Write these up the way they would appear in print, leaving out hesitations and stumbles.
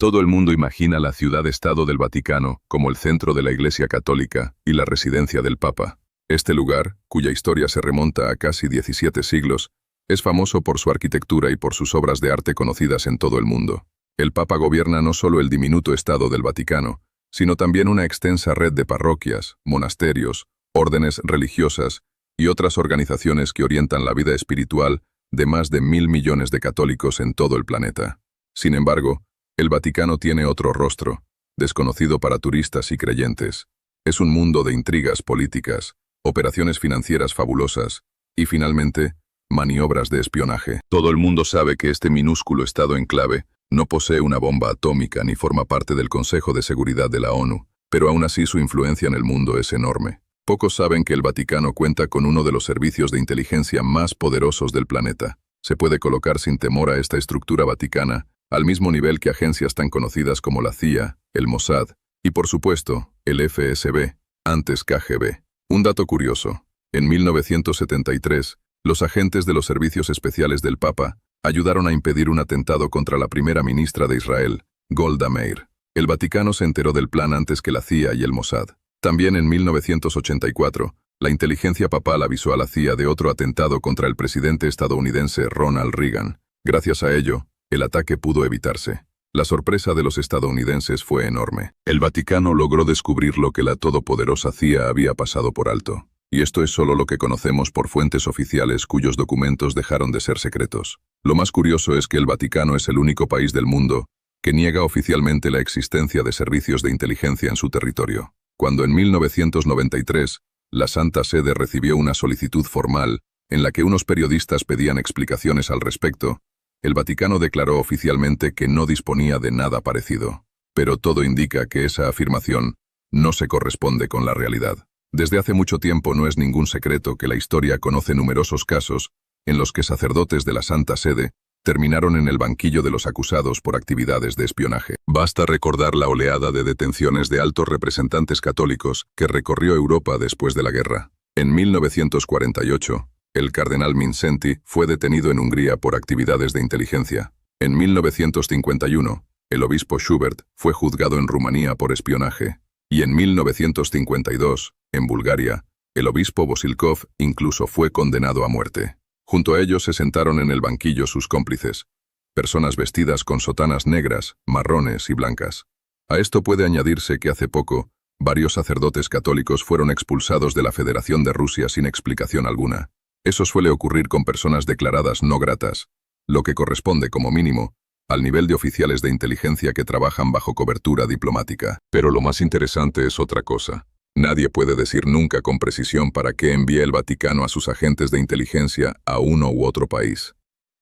Todo el mundo imagina la ciudad-estado del Vaticano como el centro de la Iglesia Católica y la residencia del Papa. Este lugar, cuya historia se remonta a casi 17 siglos, es famoso por su arquitectura y por sus obras de arte conocidas en todo el mundo. El Papa gobierna no solo el diminuto Estado del Vaticano, sino también una extensa red de parroquias, monasterios, órdenes religiosas y otras organizaciones que orientan la vida espiritual de más de 1.000 millones de católicos en todo el planeta. Sin embargo, el Vaticano tiene otro rostro, desconocido para turistas y creyentes. Es un mundo de intrigas políticas, operaciones financieras fabulosas y, finalmente, maniobras de espionaje. Todo el mundo sabe que este minúsculo estado enclave no posee una bomba atómica ni forma parte del Consejo de Seguridad de la ONU, pero aún así su influencia en el mundo es enorme. Pocos saben que el Vaticano cuenta con uno de los servicios de inteligencia más poderosos del planeta. Se puede colocar sin temor a esta estructura vaticana al mismo nivel que agencias tan conocidas como la CIA, el Mossad y, por supuesto, el FSB, antes KGB. Un dato curioso: en 1973, los agentes de los servicios especiales del Papa ayudaron a impedir un atentado contra la primera ministra de Israel, Golda Meir. El Vaticano se enteró del plan antes que la CIA y el Mossad. También en 1984, la inteligencia papal avisó a la CIA de otro atentado contra el presidente estadounidense Ronald Reagan. Gracias a ello, el ataque pudo evitarse. La sorpresa de los estadounidenses fue enorme. El Vaticano logró descubrir lo que la todopoderosa CIA había pasado por alto. Y esto es solo lo que conocemos por fuentes oficiales cuyos documentos dejaron de ser secretos. Lo más curioso es que el Vaticano es el único país del mundo que niega oficialmente la existencia de servicios de inteligencia en su territorio. Cuando en 1993, la Santa Sede recibió una solicitud formal en la que unos periodistas pedían explicaciones al respecto, el Vaticano declaró oficialmente que no disponía de nada parecido. Pero todo indica que esa afirmación no se corresponde con la realidad. Desde hace mucho tiempo no es ningún secreto que la historia conoce numerosos casos en los que sacerdotes de la Santa Sede terminaron en el banquillo de los acusados por actividades de espionaje. Basta recordar la oleada de detenciones de altos representantes católicos que recorrió Europa después de la guerra. En 1948, el cardenal Mindszenty fue detenido en Hungría por actividades de inteligencia. En 1951, el obispo Schubert fue juzgado en Rumanía por espionaje. Y en 1952, en Bulgaria, el obispo Bosilkov incluso fue condenado a muerte. Junto a ellos se sentaron en el banquillo sus cómplices, personas vestidas con sotanas negras, marrones y blancas. A esto puede añadirse que hace poco, varios sacerdotes católicos fueron expulsados de la Federación de Rusia sin explicación alguna. Eso suele ocurrir con personas declaradas no gratas, lo que corresponde como mínimo al nivel de oficiales de inteligencia que trabajan bajo cobertura diplomática. Pero lo más interesante es otra cosa. Nadie puede decir nunca con precisión para qué envía el Vaticano a sus agentes de inteligencia a uno u otro país.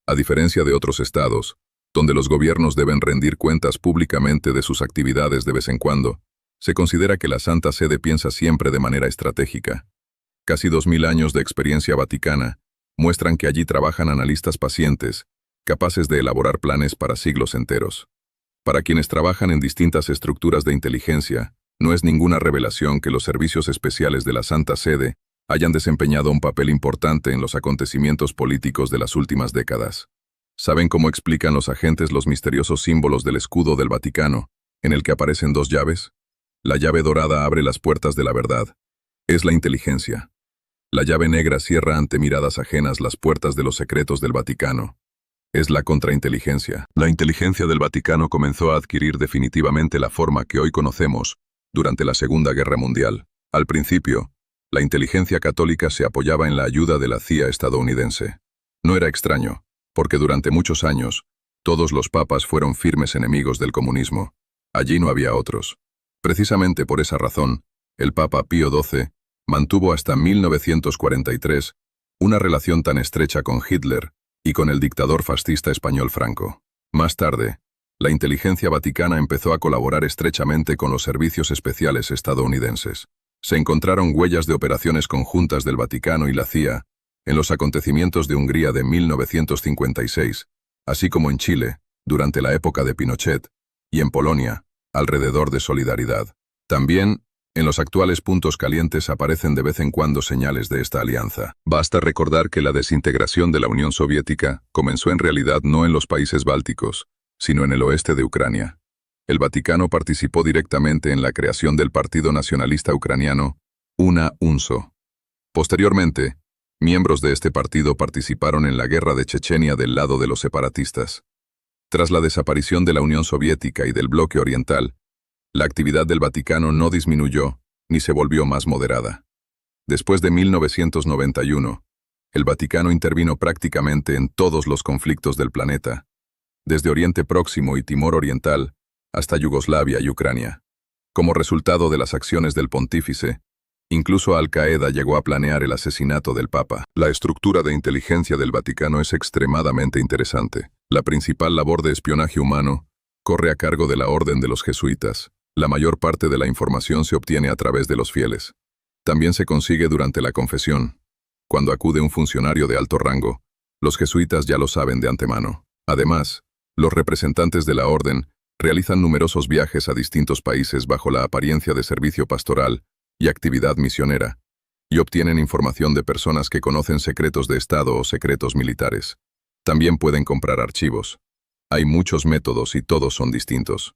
A diferencia de otros estados, donde los gobiernos deben rendir cuentas públicamente de sus actividades de vez en cuando, se considera que la Santa Sede piensa siempre de manera estratégica. Casi 2000 años de experiencia vaticana muestran que allí trabajan analistas pacientes, capaces de elaborar planes para siglos enteros. Para quienes trabajan en distintas estructuras de inteligencia, no es ninguna revelación que los servicios especiales de la Santa Sede hayan desempeñado un papel importante en los acontecimientos políticos de las últimas décadas. ¿Saben cómo explican los agentes los misteriosos símbolos del escudo del Vaticano, en el que aparecen dos llaves? La llave dorada abre las puertas de la verdad. Es la inteligencia. La llave negra cierra ante miradas ajenas las puertas de los secretos del Vaticano. Es la contrainteligencia. La inteligencia del Vaticano comenzó a adquirir definitivamente la forma que hoy conocemos durante la Segunda Guerra Mundial. Al principio, la inteligencia católica se apoyaba en la ayuda de la CIA estadounidense. No era extraño, porque durante muchos años, todos los papas fueron firmes enemigos del comunismo. Allí no había otros. Precisamente por esa razón, el Papa Pío XII mantuvo hasta 1943 una relación tan estrecha con Hitler y con el dictador fascista español Franco. Más tarde, la inteligencia vaticana empezó a colaborar estrechamente con los servicios especiales estadounidenses. Se encontraron huellas de operaciones conjuntas del Vaticano y la CIA en los acontecimientos de Hungría de 1956, así como en Chile, durante la época de Pinochet, y en Polonia, alrededor de Solidaridad. También, en los actuales puntos calientes aparecen de vez en cuando señales de esta alianza. Basta recordar que la desintegración de la Unión Soviética comenzó en realidad no en los países bálticos, sino en el oeste de Ucrania. El Vaticano participó directamente en la creación del Partido Nacionalista Ucraniano, UNA-UNSO. Posteriormente, miembros de este partido participaron en la guerra de Chechenia del lado de los separatistas. Tras la desaparición de la Unión Soviética y del bloque oriental, la actividad del Vaticano no disminuyó ni se volvió más moderada. Después de 1991, el Vaticano intervino prácticamente en todos los conflictos del planeta, desde Oriente Próximo y Timor Oriental hasta Yugoslavia y Ucrania. Como resultado de las acciones del pontífice, incluso Al-Qaeda llegó a planear el asesinato del Papa. La estructura de inteligencia del Vaticano es extremadamente interesante. La principal labor de espionaje humano corre a cargo de la Orden de los Jesuitas. La mayor parte de la información se obtiene a través de los fieles. También se consigue durante la confesión. Cuando acude un funcionario de alto rango, los jesuitas ya lo saben de antemano. Además, los representantes de la Orden realizan numerosos viajes a distintos países bajo la apariencia de servicio pastoral y actividad misionera, y obtienen información de personas que conocen secretos de Estado o secretos militares. También pueden comprar archivos. Hay muchos métodos y todos son distintos.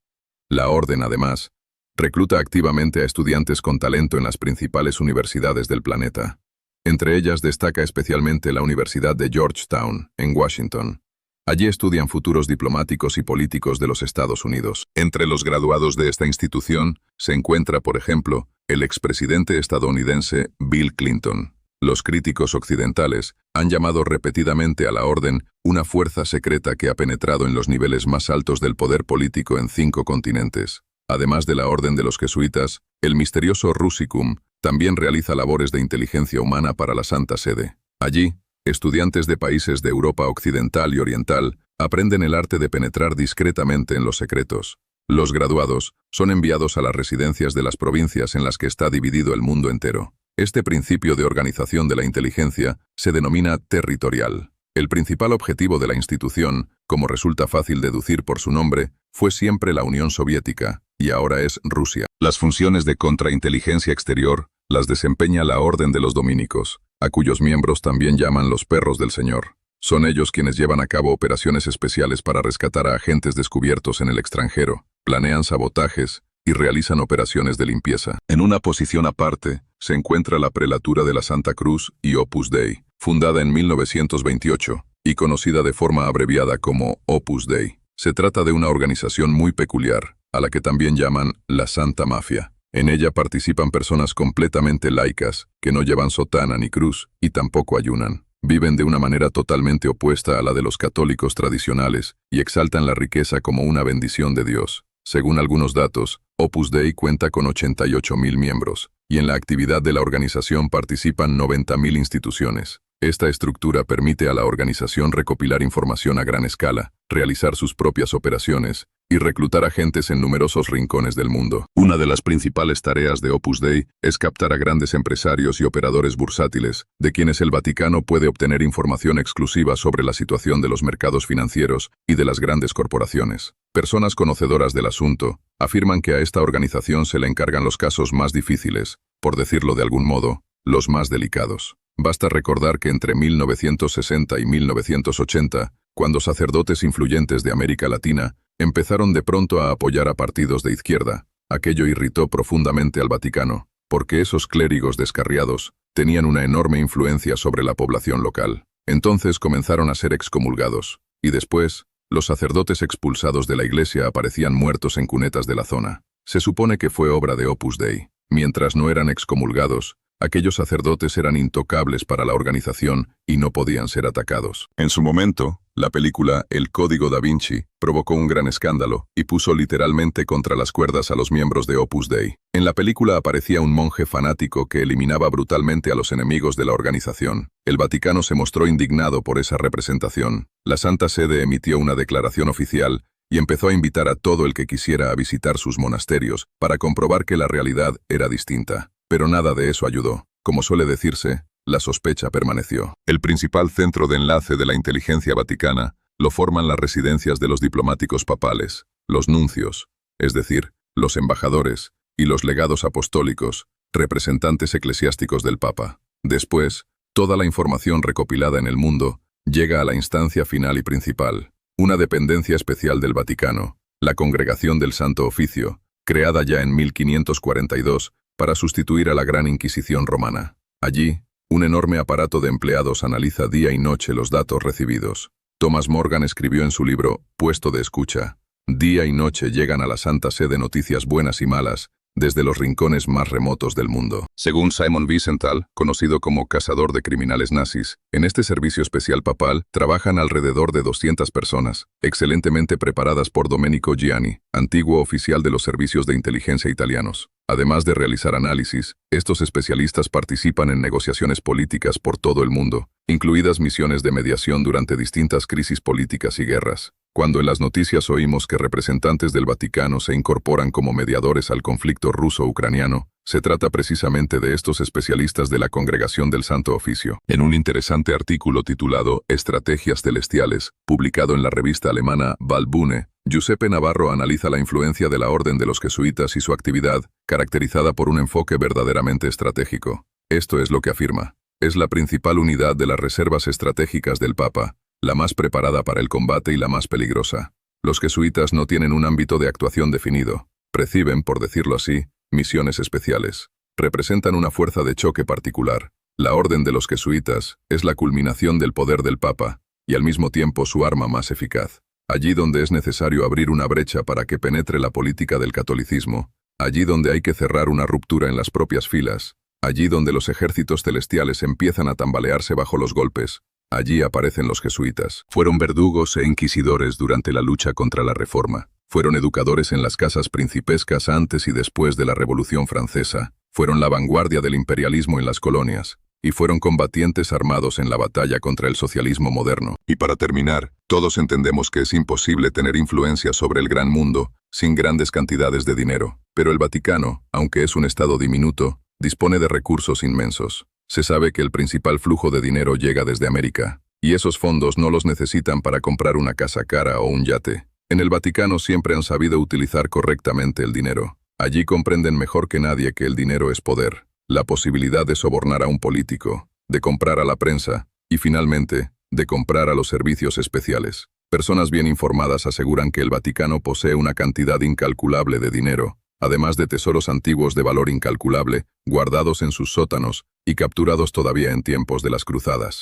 La Orden, además, recluta activamente a estudiantes con talento en las principales universidades del planeta. Entre ellas destaca especialmente la Universidad de Georgetown, en Washington. Allí estudian futuros diplomáticos y políticos de los Estados Unidos. Entre los graduados de esta institución se encuentra, por ejemplo, el expresidente estadounidense Bill Clinton. Los críticos occidentales han llamado repetidamente a la Orden una fuerza secreta que ha penetrado en los niveles más altos del poder político en 5 continentes. Además de la Orden de los Jesuitas, el misterioso Rusicum también realiza labores de inteligencia humana para la Santa Sede. Allí, estudiantes de países de Europa Occidental y Oriental aprenden el arte de penetrar discretamente en los secretos. Los graduados son enviados a las residencias de las provincias en las que está dividido el mundo entero. Este principio de organización de la inteligencia se denomina territorial. El principal objetivo de la institución, como resulta fácil deducir por su nombre, fue siempre la Unión Soviética, y ahora es Rusia. Las funciones de contrainteligencia exterior las desempeña la Orden de los Dominicos, a cuyos miembros también llaman los perros del Señor. Son ellos quienes llevan a cabo operaciones especiales para rescatar a agentes descubiertos en el extranjero, planean sabotajes y realizan operaciones de limpieza. En una posición aparte, se encuentra la Prelatura de la Santa Cruz y Opus Dei, fundada en 1928 y conocida de forma abreviada como Opus Dei. Se trata de una organización muy peculiar, a la que también llaman la Santa Mafia. En ella participan personas completamente laicas, que no llevan sotana ni cruz y tampoco ayunan. Viven de una manera totalmente opuesta a la de los católicos tradicionales y exaltan la riqueza como una bendición de Dios. Según algunos datos, Opus Dei cuenta con 88.000 miembros, y en la actividad de la organización participan 90.000 instituciones. Esta estructura permite a la organización recopilar información a gran escala, realizar sus propias operaciones y reclutar agentes en numerosos rincones del mundo. Una de las principales tareas de Opus Dei es captar a grandes empresarios y operadores bursátiles, de quienes el Vaticano puede obtener información exclusiva sobre la situación de los mercados financieros y de las grandes corporaciones. Personas conocedoras del asunto afirman que a esta organización se le encargan los casos más difíciles, por decirlo de algún modo, los más delicados. Basta recordar que entre 1960 y 1980, cuando sacerdotes influyentes de América Latina empezaron de pronto a apoyar a partidos de izquierda, aquello irritó profundamente al Vaticano, porque esos clérigos descarriados tenían una enorme influencia sobre la población local. Entonces comenzaron a ser excomulgados, y después, los sacerdotes expulsados de la iglesia aparecían muertos en cunetas de la zona. Se supone que fue obra de Opus Dei. Mientras no eran excomulgados, aquellos sacerdotes eran intocables para la organización y no podían ser atacados. En su momento, la película El Código Da Vinci provocó un gran escándalo y puso literalmente contra las cuerdas a los miembros de Opus Dei. En la película aparecía un monje fanático que eliminaba brutalmente a los enemigos de la organización. El Vaticano se mostró indignado por esa representación. La Santa Sede emitió una declaración oficial y empezó a invitar a todo el que quisiera a visitar sus monasterios para comprobar que la realidad era distinta. Pero nada de eso ayudó. Como suele decirse, la sospecha permaneció. El principal centro de enlace de la inteligencia vaticana lo forman las residencias de los diplomáticos papales, los nuncios, es decir, los embajadores, y los legados apostólicos, representantes eclesiásticos del Papa. Después, toda la información recopilada en el mundo llega a la instancia final y principal, una dependencia especial del Vaticano, la Congregación del Santo Oficio, creada ya en 1542 para sustituir a la Gran Inquisición romana. Allí, un enorme aparato de empleados analiza día y noche los datos recibidos. Thomas Morgan escribió en su libro Puesto de escucha: día y noche llegan a la Santa Sede noticias buenas y malas, desde los rincones más remotos del mundo. Según Simon Wiesenthal, conocido como cazador de criminales nazis, en este servicio especial papal trabajan alrededor de 200 personas, excelentemente preparadas por Domenico Gianni, antiguo oficial de los servicios de inteligencia italianos. Además de realizar análisis, estos especialistas participan en negociaciones políticas por todo el mundo, incluidas misiones de mediación durante distintas crisis políticas y guerras. Cuando en las noticias oímos que representantes del Vaticano se incorporan como mediadores al conflicto ruso-ucraniano, se trata precisamente de estos especialistas de la Congregación del Santo Oficio. En un interesante artículo titulado Estrategias Celestiales, publicado en la revista alemana Valbune, Giuseppe Navarro analiza la influencia de la Orden de los Jesuitas y su actividad, caracterizada por un enfoque verdaderamente estratégico. Esto es lo que afirma: es la principal unidad de las reservas estratégicas del Papa, la más preparada para el combate y la más peligrosa. Los jesuitas no tienen un ámbito de actuación definido. Reciben, por decirlo así, misiones especiales. Representan una fuerza de choque particular. La orden de los jesuitas es la culminación del poder del Papa, y al mismo tiempo su arma más eficaz. Allí donde es necesario abrir una brecha para que penetre la política del catolicismo, allí donde hay que cerrar una ruptura en las propias filas, allí donde los ejércitos celestiales empiezan a tambalearse bajo los golpes, allí aparecen los jesuitas. Fueron verdugos e inquisidores durante la lucha contra la Reforma. Fueron educadores en las casas principescas antes y después de la Revolución Francesa. Fueron la vanguardia del imperialismo en las colonias. Y fueron combatientes armados en la batalla contra el socialismo moderno. Y para terminar, todos entendemos que es imposible tener influencia sobre el gran mundo sin grandes cantidades de dinero. Pero el Vaticano, aunque es un estado diminuto, dispone de recursos inmensos. Se sabe que el principal flujo de dinero llega desde América, y esos fondos no los necesitan para comprar una casa cara o un yate. En el Vaticano siempre han sabido utilizar correctamente el dinero. Allí comprenden mejor que nadie que el dinero es poder, la posibilidad de sobornar a un político, de comprar a la prensa, y finalmente, de comprar a los servicios especiales. Personas bien informadas aseguran que el Vaticano posee una cantidad incalculable de dinero, además de tesoros antiguos de valor incalculable, guardados en sus sótanos y capturados todavía en tiempos de las cruzadas.